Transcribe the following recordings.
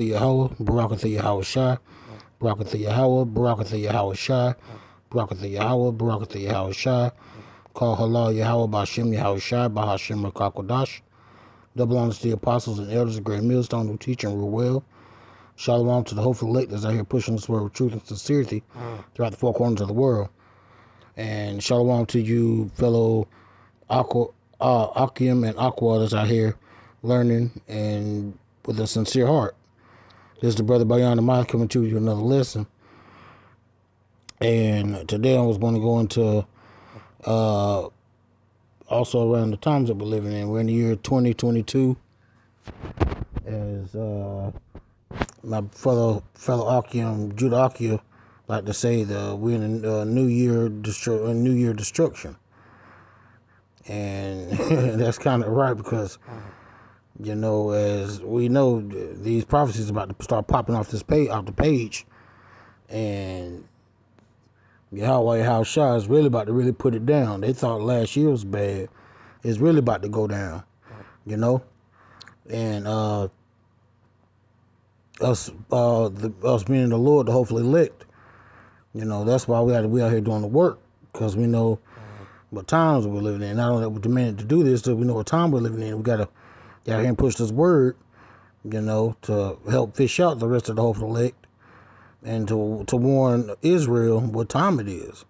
Yahweh, Barakatha Yahweh Shai, Barakatha Yahweh, Barakatha Yahweh Shai, Barakatha Yahweh, Barakatha Yahweh Shai, Call Halal Yahweh Bashem Yahweh Shai, Bahashem Rakakodash. Double honors to the apostles and elders of Great Millstone who teach and rule well. Shalom to the hopeful elect as I hear pushing this word with truth and sincerity throughout the four corners of the world. And shalom to you, fellow Akim and Aqua, as I hear learning and with a sincere heart. This is the brother Bayan Amai coming to you another lesson. And today I was going to go into also around the times that we're living in. We're in the year 2022. As my fellow Akim, Judah Akim, like to say, we're in a new year destruction. And that's kind of right because, you know, as we know, these prophecies about to start popping off the page, and Yahweh Shai is really about to really put it down. They thought last year was bad. It's really about to go down, you know, and us being the Lord, the hopefully elect, you know, that's why we out here doing the work, because we know what times we're living in. Not only that we're demanded to do this, but we know what time we're living in. We gotta get out here and push this word, you know, to help fish out the rest of the hopeful elect, and to warn Israel what time it is.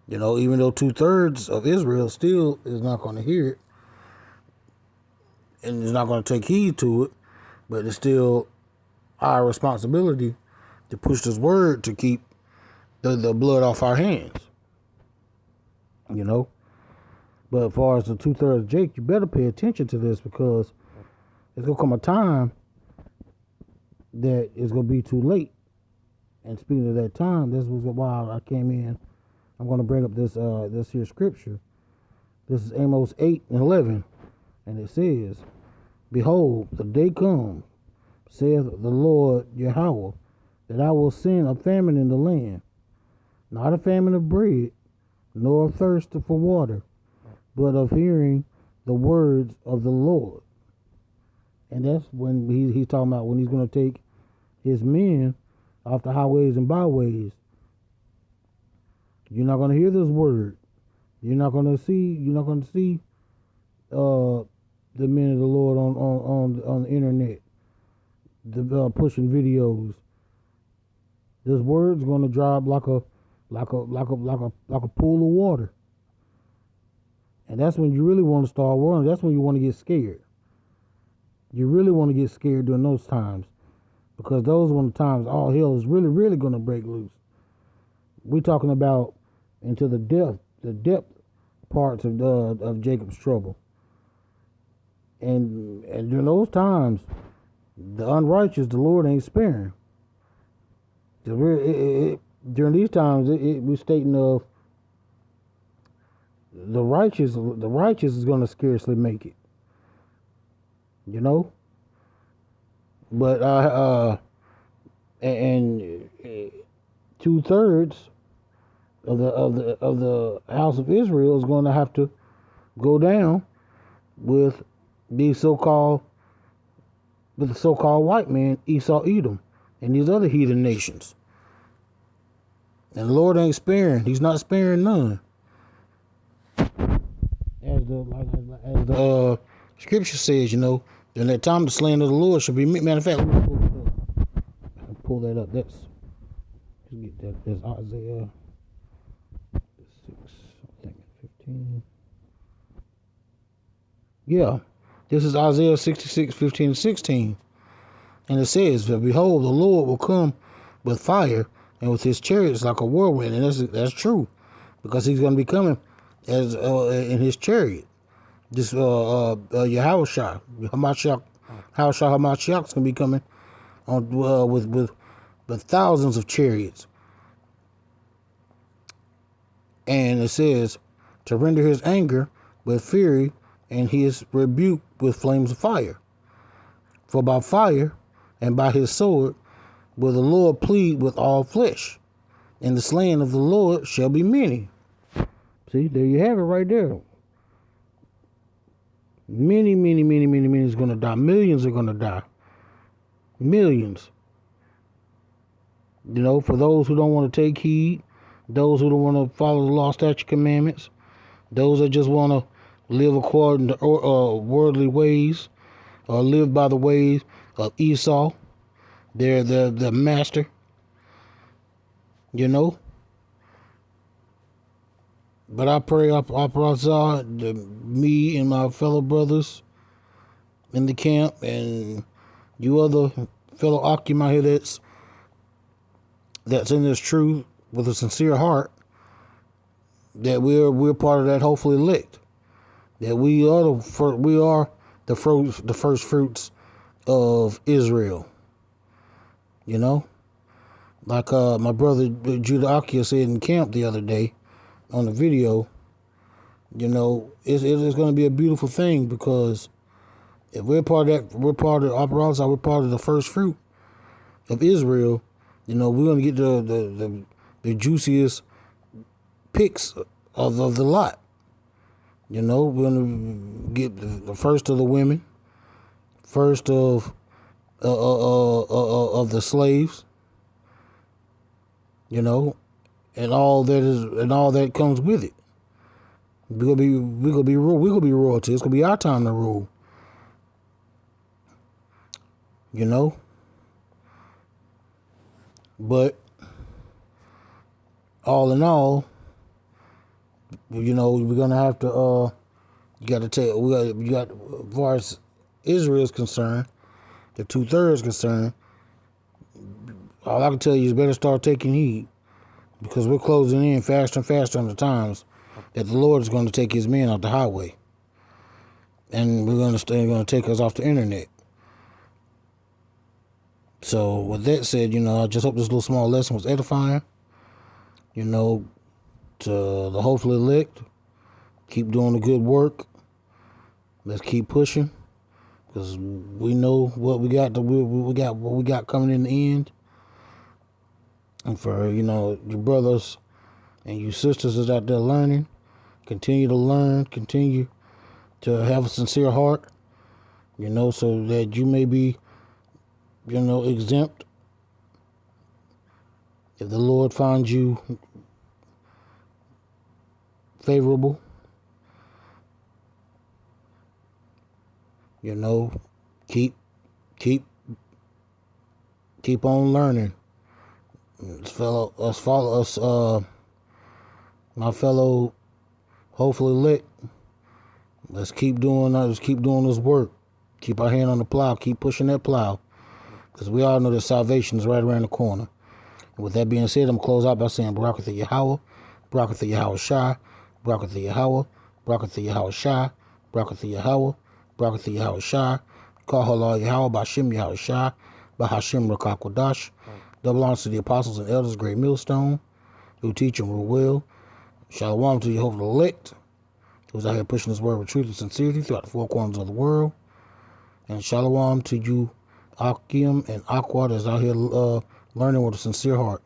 You know, even though 2/3 of Israel still is not going to hear it, and is not going to take heed to it, but it's still our responsibility to push this word to keep the blood off our hands. You know? But as far as the 2/3 Jake, you better pay attention to this, because it's going to come a time that it's going to be too late. And speaking of that time, this was why I came in. I'm going to bring up this here scripture. This is Amos 8:11. And it says, Behold, the day comes, saith the Lord Yahweh, that I will send a famine in the land, not a famine of bread, nor of thirst for water, but of hearing the words of the Lord. And that's when he's talking about when he's going to take his men off the highways and byways. You're not going to hear this word. You're not going to see the men of the Lord on the internet, pushing videos. This word's going to drop like a pool of water. And that's when you really want to start worrying. That's when you want to get scared. You really want to get scared during those times, because those are the times all hell is really, really going to break loose. We're talking about into the depth parts of Jacob's trouble. And during those times, the unrighteous, the Lord ain't sparing. During these times, we're stating of the righteous is going to scarcely make it. You know? But and 2/3 of the house of Israel is going to have to go down with the so-called white man, Esau, Edom, and these other heathen nations. And the Lord ain't sparing. He's not sparing none. As the scripture says, you know, during that time the slain of the Lord shall be. Matter of fact, let me pull that up. That's Isaiah 6, I think 15. Yeah, this is Isaiah 66, 15 and 16. And it says, "But behold, the Lord will come with fire, and with his chariots like a whirlwind." And that's true, because he's going to be coming as in his chariot. This Yahweh Shai, Hamashiach is going to be coming on with thousands of chariots. And it says, to render his anger with fury and his rebuke with flames of fire. For by fire and by his sword will the Lord plead with all flesh, and the slain of the Lord shall be many. See, there you have it right there. Many is going to die. Millions are going to die. Millions. You know, for those who don't want to take heed, those who don't want to follow the law, statute, commandments, those that just want to live according to worldly ways, or live by the ways of Esau, they're the master. You know. But I pray, I prophesy that me and my fellow brothers in the camp and you other fellow Akim out here that's in this truth with a sincere heart, that we're part of that hopefully elect, that we are the first fruits of Israel. You know, like my brother Judah Akia said in camp the other day on the video. You know, it's going to be a beautiful thing, because if we're part of that, we're part of the first fruit of Israel. You know, we're going to get the juiciest picks of the lot. You know, we're going to get the first of the women, first of the slaves. You know, and all that comes with it. We're gonna be royalty. It's gonna be our time to rule. You know? But all in all, you know, we're gonna have to you got as far as Israel is concerned, the 2/3 concerned, all I can tell you is better start taking heed, because we're closing in faster and faster on the times that the Lord is going to take his men off the highway. And they're going to take us off the internet. So with that said, you know, I just hope this little small lesson was edifying. You know, to the hopefully elect, keep doing the good work. Let's keep pushing, because we know what we got what we got coming in the end. And for, you know, your brothers and you sisters that's out there learning, continue to learn, continue to have a sincere heart, you know, so that you may be, you know, exempt if the Lord finds you favorable. You know, keep on learning. My fellow hopefully elect, let's keep doing this work. Keep our hand on the plow, keep pushing that plow, because we all know that salvation is right around the corner. And with that being said, I'm going to close out by saying Barakatha Yahweh, Barakatha Yahweh Shai, Barakatha Yahweh, Barakatha Yahweh Shai, Barakatha Yahweh, Barakatha Yahweh Shai, Call Halal Yahweh, Bashim Yahweh Shai, Bahashim Rakakwadash. Double honors to the apostles and elders, great millstone, who teach and rule well. Shalom to Jehovah the elect, who's out here pushing this word with truth and sincerity throughout the four corners of the world. And shalom to you, Akim and Aqua, that's out here learning with a sincere heart.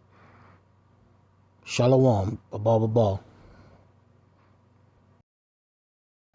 Shalom, Abba.